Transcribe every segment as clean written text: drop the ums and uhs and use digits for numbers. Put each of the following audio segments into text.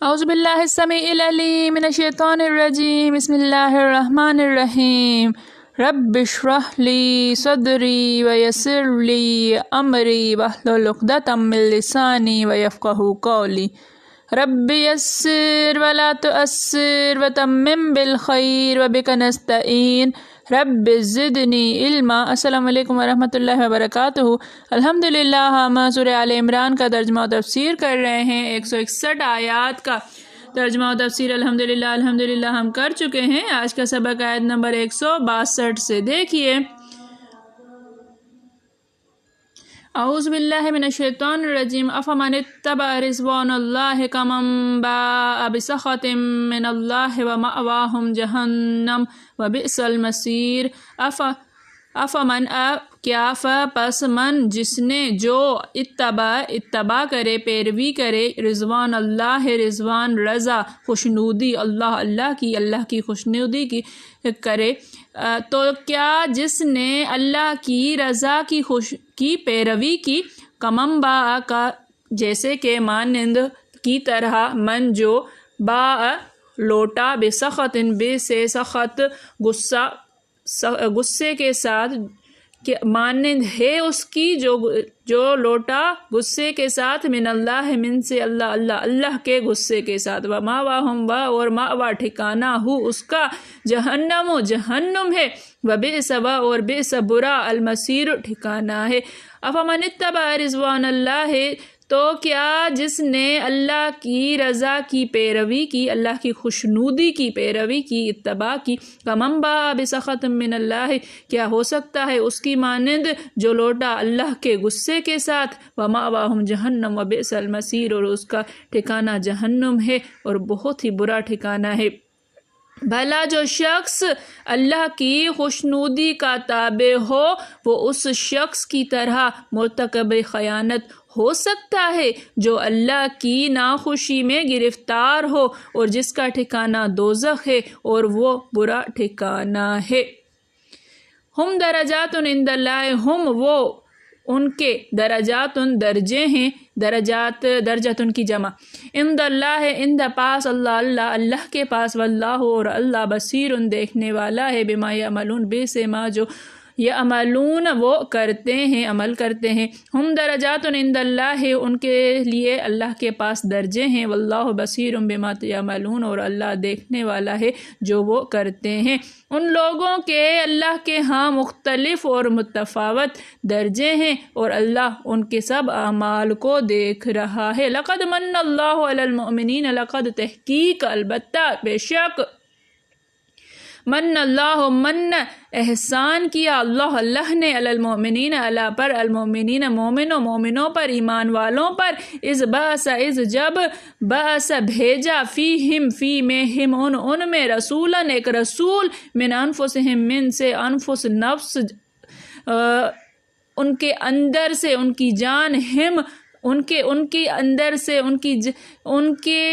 اعوذ باللہ السمیع العلیم من الشیطان الرجیم بسم اللہ الرحمن الرحیم رب اشرح لی صدری ویسر لی امری واحلل عقدۃ من لسانی ویفقہوا قولی رب یسر ولا تؤثر وتمم بالخیر وبک نستعین رب زدنی علما۔ السلام علیکم ورحمۃ اللہ وبرکاتہ۔ الحمدللہ ہم سورہ آل عمران کا ترجمہ و تفسیر کر رہے ہیں۔ 161 آیات کا ترجمہ و تفسیر الحمدللہ ہم کر چکے ہیں۔ آج کا سبق آیت نمبر 162 سے دیکھیے۔ اعوذ باللہ من الشیطان الرجیم افمن اتبع رضوان اللہ کمن باء بسخط من اللہ ومأواہم جہنم وبئس المصیر۔ افمن کیا پس من جس نے جو اتباع کرے پیروی کرے رضوان اللہ رضوان رضا خوشنودی اللہ کی خوشنودی کی کرے، تو کیا جس نے اللہ کی رضا کی پیروی کی کمم با کا جیسے کہ مانند کی طرح من جو با لوٹا بسخط بے سے سخط غصے کے ساتھ مانند ہے اس کی جو لوٹا غصے کے ساتھ من اللہ من سے اللہ کے غصے کے ساتھ ومأواہم اور مأوا ٹھکانہ ہو اس کا جہنم ہے وبئس اور بئس برا المصیر ٹھکانہ ہے۔ افمن اتبع رضوان اللہ تو کیا جس نے اللہ کی رضا کی پیروی کی اللہ کی خوشنودی کی پیروی کی اتباع کی کمن باء بسخط من اللہ کیا ہو سکتا ہے اس کی مانند جو لوٹا اللہ کے غصے کے ساتھ ومأواہم جہنم وبئس المصیر اور اس کا ٹھکانہ جہنم ہے اور بہت ہی برا ٹھکانہ ہے۔ بھلا جو شخص اللہ کی خوشنودی کا تابع ہو وہ اس شخص کی طرح مرتکب خیانت ہو سکتا ہے جو اللہ کی ناخوشی میں گرفتار ہو اور جس کا ٹھکانہ دوزخ ہے اور وہ برا ٹھکانہ ہے۔ ہم درجات عند اللہ ہم وہ ان کے درجات درجے ہیں درجات کی جمع عند اللہ عند پاس اللہ کے پاس واللہ اور اللہ بصیر دیکھنے والا ہے بما یعملون بے سے ما جو یعملون وہ کرتے ہیں عمل کرتے ہیں۔ ہم درجات عند اللہ ان کے لیے اللہ کے پاس درجے ہیں واللہ بصیر بما یعملون اور اللہ دیکھنے والا ہے جو وہ کرتے ہیں۔ ان لوگوں کے اللہ کے ہاں مختلف اور متفاوت درجے ہیں اور اللہ ان کے سب اعمال کو دیکھ رہا ہے۔ لقد من اللہ علی المؤمنین لقد تحقیق البتہ بے شک من اللہ من احسان کیا اللہ نے علی المؤمنین اللہ پر المؤمنین مومنوں پر ایمان والوں پر از جب بعث بھیجا فیہم فی میں ہم ان میں رسولاً ایک رسول من انفسہم من سے انفس نفس ان کے اندر سے ان کی جان ہم ان کے اندر سے ان کے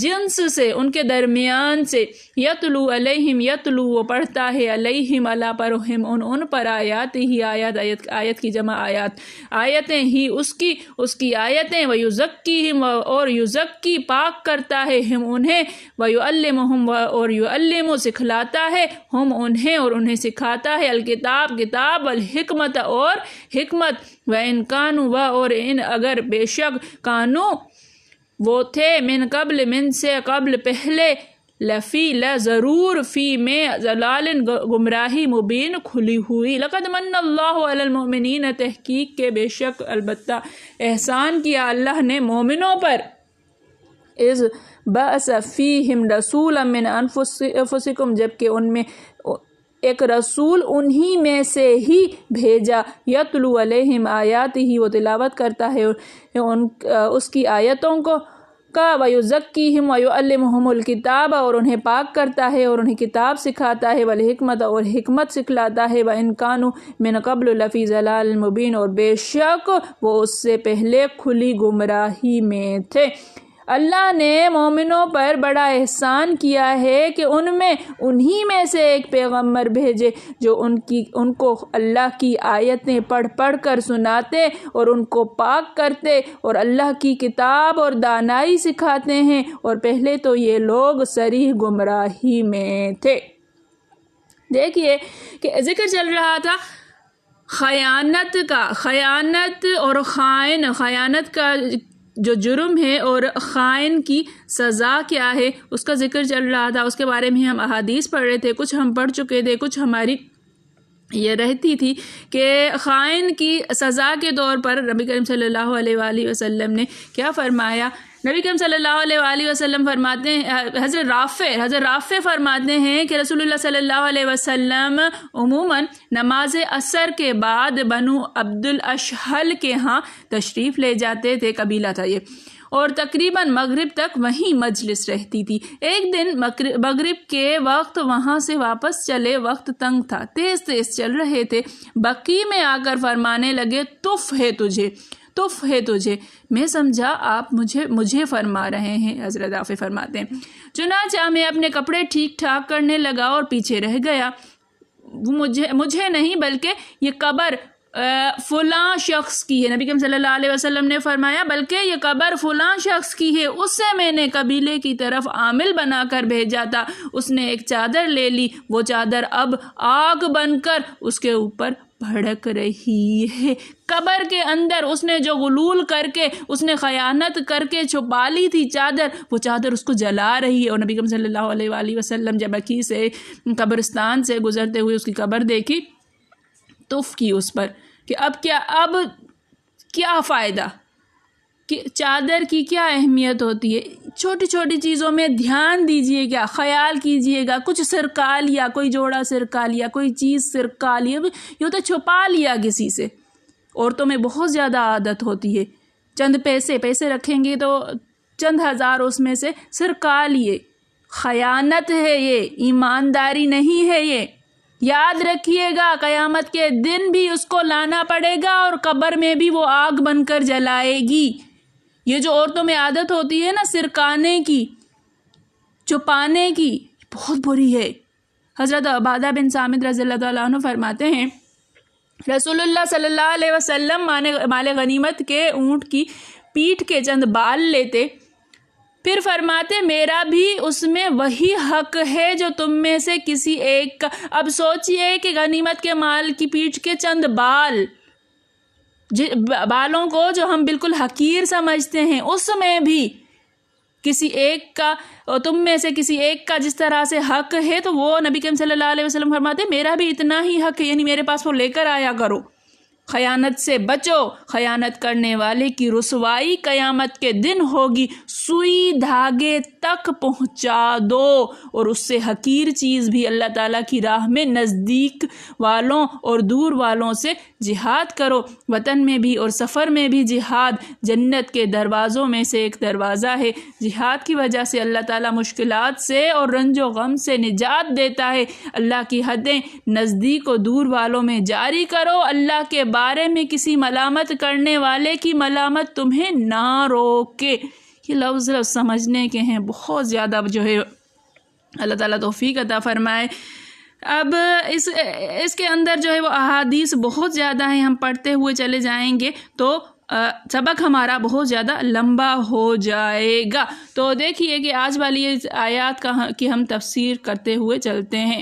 جنس سے ان کے درمیان سے یتلو علیہم یتلو وہ پڑھتا ہے علیہم اللہ پر ہم ان پر آیات ہی آیت کی جمع آیتیں ہی اس کی آیتیں ویزکیہم اور یزکی پاک کرتا ہے ہم انہیں ویعلمہم اور یعلم سکھلاتا ہے ہم انہیں اور انہیں سکھاتا ہے الکتاب کتاب والحکمت اور حکمت وَإِن كَانُوا اور ان اگر بے شک کانو وہ تھے من قبل من سے قبل پہلے لفی ضرور فی میں ضلال گمراہی مبین کھلی ہوئی۔ لقد من اللہ علی المؤمنین تحقیق کے بے شک البتہ احسان کیا اللہ نے مومنوں پر اذ بعث فیہم رسولا من انفسکم جبکہ ان میں ایک رسول انہی میں سے ہی بھیجا یتلو علیہم آیات ہی وہ تلاوت کرتا ہے اس کی آیتوں کو کا ویزکیہم ویعلمہم الکتاب اور انہیں پاک کرتا ہے اور انہیں کتاب سکھاتا ہے والحکمت اور حکمت سکھلاتا ہے وَإِن كَانُوا من قبل لفی ضلال مبین اور بے شک وہ اس سے پہلے کھلی گمراہی میں تھے۔ اللہ نے مومنوں پر بڑا احسان کیا ہے کہ انہی میں سے ایک پیغمبر بھیجے جو ان کو اللہ کی آیتیں پڑھ پڑھ کر سناتے اور ان کو پاک کرتے اور اللہ کی کتاب اور دانائی سکھاتے ہیں، اور پہلے تو یہ لوگ صریح گمراہی میں تھے۔ دیکھیے کہ ذکر چل رہا تھا خیانت کا، خیانت اور خیانت کا جو جرم ہے اور خائن کی سزا کیا ہے اس کا ذکر چل رہا تھا۔ اس کے بارے میں ہم احادیث پڑھ رہے تھے، کچھ ہم پڑھ چکے تھے، کچھ ہماری یہ رہتی تھی کہ خائن کی سزا کے طور پر نبی کریم صلی اللہ علیہ وآلہ وسلم نے کیا فرمایا۔ نبی کریم صلی اللہ علیہ وآلہ وسلم فرماتے ہیں، حضرت رافع فرماتے ہیں کہ رسول اللہ صلی اللہ علیہ وسلم عموماً نماز عصر کے بعد بنو عبد الاشہل کے ہاں تشریف لے جاتے تھے، قبیلہ تھا یہ، اور تقریباً مغرب تک وہیں مجلس رہتی تھی۔ ایک دن مغرب کے وقت وہاں سے واپس چلے، وقت تنگ تھا، تیز تیز چل رہے تھے، بقی میں آ کر فرمانے لگے تف ہے تجھے۔ میں سمجھا آپ مجھے فرما رہے ہیں۔ حضرت رافع فرماتے ہیں چنانچہ میں اپنے کپڑے ٹھیک ٹھاک کرنے لگا اور پیچھے رہ گیا۔ مجھے نہیں بلکہ یہ قبر فلاں شخص کی ہے۔ نبی کریم صلی اللہ علیہ وسلم نے فرمایا بلکہ یہ قبر فلاں شخص کی ہے، اس سے میں نے قبیلے کی طرف عامل بنا کر بھیجا تھا، اس نے ایک چادر لے لی، وہ چادر اب آگ بن کر اس کے اوپر بھڑک رہی ہے۔ قبر کے اندر اس نے جو غلول کر کے، اس نے خیانت کر کے چھپا لی تھی چادر، وہ چادر اس کو جلا رہی ہے۔ اور نبی کریم صلی اللہ علیہ وآلہ وسلم جب بقیع سے قبرستان سے گزرتے ہوئے اس کی قبر دیکھی، تف کی اس پر کہ اب کیا فائدہ، کہ چادر کی کیا اہمیت ہوتی ہے۔ چھوٹی چھوٹی چیزوں میں دھیان دیجئے گا، خیال کیجئے گا، کچھ سرکا لیا، کوئی جوڑا سرکا لیا، کوئی چیز سرکا لیا، یہ تو چھپا لیا کسی سے۔ عورتوں میں بہت زیادہ عادت ہوتی ہے، چند پیسے رکھیں گے تو چند ہزار اس میں سے سرکا لیے۔ خیانت ہے یہ، ایمانداری نہیں ہے یہ۔ یاد رکھیے گا قیامت کے دن بھی اس کو لانا پڑے گا اور قبر میں بھی وہ آگ بن کر جلائے گی۔ یہ جو عورتوں میں عادت ہوتی ہے نا سرکانے کی، چھپانے کی، بہت بری ہے۔ حضرت عبادہ بن صامت رضی اللہ تعالیٰ عنہ فرماتے ہیں رسول اللہ صلی اللہ علیہ وسلم مال غنیمت کے اونٹ کی پیٹھ کے چند بال لیتے، پھر فرماتے میرا بھی اس میں وہی حق ہے جو تم میں سے کسی ایک کا۔ اب سوچئے کہ غنیمت کے مال کی پیٹھ کے چند بالوں کو جو ہم بالکل حقیر سمجھتے ہیں، اس میں بھی کسی ایک کا، تم میں سے کسی ایک کا جس طرح سے حق ہے، تو وہ نبی کریم صلی اللہ علیہ وسلم فرماتے میرا بھی اتنا ہی حق ہے، یعنی میرے پاس وہ لے کر آیا کرو۔ خیانت سے بچو، خیانت کرنے والے کی رسوائی قیامت کے دن ہوگی، سوئی دھاگے تک پہنچا دو، اور اس سے حقیر چیز بھی اللہ تعالیٰ کی راہ میں نزدیک والوں اور دور والوں سے جہاد کرو۔ وطن میں بھی اور سفر میں بھی جہاد جنت کے دروازوں میں سے ایک دروازہ ہے۔ جہاد کی وجہ سے اللہ تعالیٰ مشکلات سے اور رنج و غم سے نجات دیتا ہے۔ اللہ کی حدیں نزدیک و دور والوں میں جاری کرو، اللہ کے بارے میں کسی ملامت کرنے والے کی ملامت تمہیں نہ روکے۔ یہ لفظ سمجھنے کے ہیں، بہت زیادہ جو ہے اللہ تعالیٰ توفیق عطا فرمائے۔ اب اس کے اندر جو ہے وہ احادیث بہت زیادہ ہیں، ہم پڑھتے ہوئے چلے جائیں گے تو سبق ہمارا بہت زیادہ لمبا ہو جائے گا۔ تو دیکھیے کہ آج والی آیات کی ہم تفسیر کرتے ہوئے چلتے ہیں۔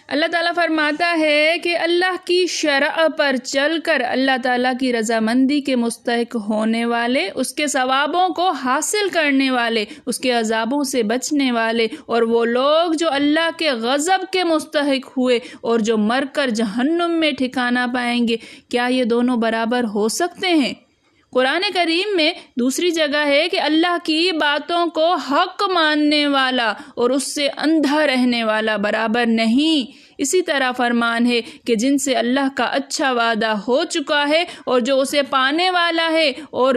اللہ تعالیٰ فرماتا ہے کہ اللہ کی شرع پر چل کر اللہ تعالیٰ کی رضامندی کے مستحق ہونے والے، اس کے ثوابوں کو حاصل کرنے والے، اس کے عذابوں سے بچنے والے، اور وہ لوگ جو اللہ کے غضب کے مستحق ہوئے اور جو مر کر جہنم میں ٹھکانہ پائیں گے، کیا یہ دونوں برابر ہو سکتے ہیں؟ قرآن کریم میں دوسری جگہ ہے کہ اللہ کی باتوں کو حق ماننے والا اور اس سے اندھا رہنے والا برابر نہیں۔ اسی طرح فرمان ہے کہ جن سے اللہ کا اچھا وعدہ ہو چکا ہے اور جو اسے پانے والا ہے اور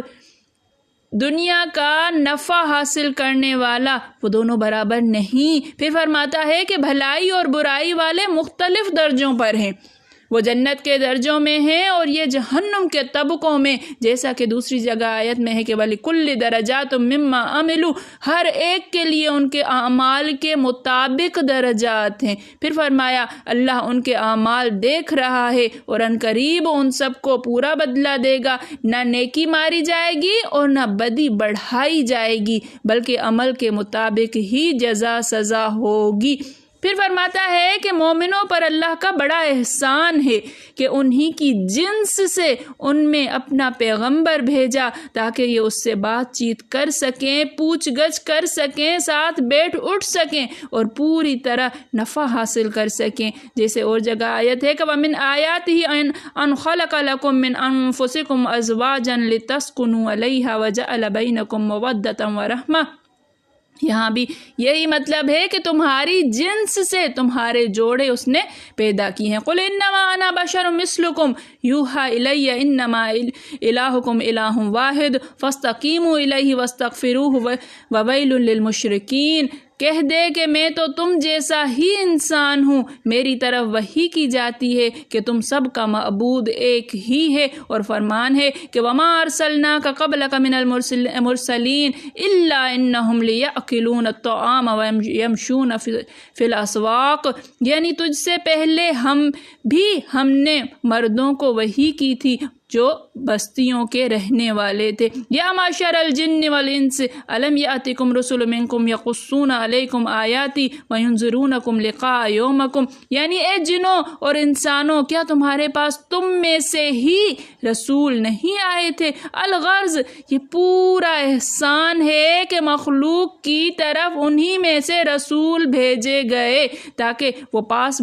دنیا کا نفع حاصل کرنے والا، وہ دونوں برابر نہیں۔ پھر فرماتا ہے کہ بھلائی اور برائی والے مختلف درجوں پر ہیں۔ وہ جنت کے درجوں میں ہیں اور یہ جہنم کے طبقوں میں، جیسا کہ دوسری جگہ آیت میں ہے کہ وَلِكُلِّ دَرَجَاتٌ مِّمَّا عَمِلُوا، ہر ایک کے لیے ان کے اعمال کے مطابق درجات ہیں۔ پھر فرمایا اللہ ان کے اعمال دیکھ رہا ہے اور عنقریب ان سب کو پورا بدلہ دے گا، نہ نیکی ماری جائے گی اور نہ بدی بڑھائی جائے گی، بلکہ عمل کے مطابق ہی جزا سزا ہوگی۔ پھر فرماتا ہے کہ مومنوں پر اللہ کا بڑا احسان ہے کہ انہی کی جنس سے ان میں اپنا پیغمبر بھیجا تاکہ یہ اس سے بات چیت کر سکیں، پوچھ گچھ کر سکیں، ساتھ بیٹھ اٹھ سکیں اور پوری طرح نفع حاصل کر سکیں، جیسے اور جگہ آیت ہے کہ وَمِنْ آيَاتِهِ أَنْ خَلَقَ لَكُم مِّنْ أَنفُسِكُمْ أَزْوَاجًا لِتَسْكُنُوا إِلَيْهَا وَجَعَلَ بَيْنَكُم مَّوَدَّةً وَرَحْمَةً۔ یہاں بھی یہی مطلب ہے کہ تمہاری جنس سے تمہارے جوڑے اس نے پیدا کی ہیں۔ قُلْ إِنَّمَا أَنَا بَشَرٌ مِثْلُكُمْ يُوحَىٰ إِلَيَّ إِنَّمَا إِلَٰهُكُمْ إِلَٰهٌ وَاحِدٌ فَاسْتَقِيمُوا إِلَيْهِ وَاسْتَغْفِرُوهُ وَوَيْلٌ لِّلْمُشْرِكِينَ۔ کہہ دے کہ میں تو تم جیسا ہی انسان ہوں، میری طرف وحی کی جاتی ہے کہ تم سب کا معبود ایک ہی ہے، اور فرمان ہے کہ وَمَا أَرْسَلْنَاكَ قَبْلَكَ مِنَ الْمُرْسَلِينَ إِلَّا إِنَّهُمْ لِيَأْكُلُونَ الطَّعَامَ وَيَمْشُونَ فِي الْأَسْوَاقِ، یعنی تجھ سے پہلے ہم نے مردوں کو وحی کی تھی جو بستیوں کے رہنے والے تھے۔ یا معشر الجن والانس الم یاتکم رسل منکم یقصون علیکم آیاتی وینذرونکم لقاء یومکم، یعنی اے جنوں اور انسانوں کیا تمہارے پاس تم میں سے ہی رسول نہیں آئے تھے؟ الغرض یہ پورا احسان ہے کہ مخلوق کی طرف انہی میں سے رسول بھیجے گئے تاکہ وہ پاس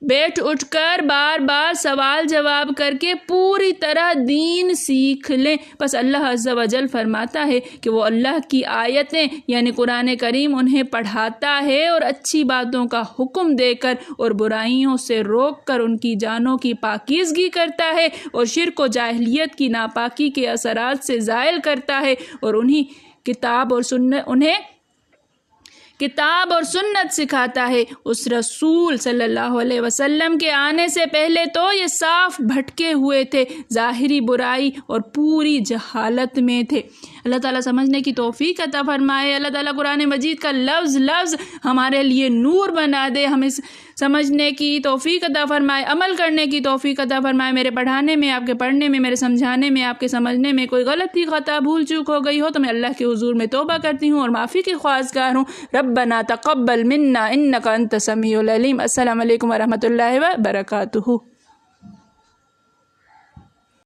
بیٹھ اٹھ کر بار بار سوال جواب کر کے پوری طرح دین سیکھ لیں۔ بس اللہ عز و جل فرماتا ہے کہ وہ اللہ کی آیتیں یعنی قرآن کریم انہیں پڑھاتا ہے اور اچھی باتوں کا حکم دے کر اور برائیوں سے روک کر ان کی جانوں کی پاکیزگی کرتا ہے اور شرک و جاہلیت کی ناپاکی کے اثرات سے زائل کرتا ہے، اور انہیں کتاب اور سنت سکھاتا ہے۔ اس رسول صلی اللہ علیہ وسلم کے آنے سے پہلے تو یہ صاف بھٹکے ہوئے تھے، ظاہری برائی اور پوری جہالت میں تھے۔ اللہ تعالیٰ سمجھنے کی توفیق عطا فرمائے۔ اللہ تعالیٰ قرآن مجید کا لفظ لفظ ہمارے لیے نور بنا دے، ہمیں سمجھنے کی توفیق عطا فرمائے، عمل کرنے کی توفیق عطا فرمائے۔ میرے پڑھانے میں، آپ کے پڑھنے میں، میرے سمجھانے میں، آپ کے سمجھنے میں کوئی غلطی خطا بھول چوک ہو گئی ہو تو میں اللہ کے حضور میں توبہ کرتی ہوں اور معافی کی خواہشگار ہوں۔ ربنا تقبل منا انک انت السمیع العلیم۔ السلام علیکم ورحمۃ اللہ وبرکاتہ۔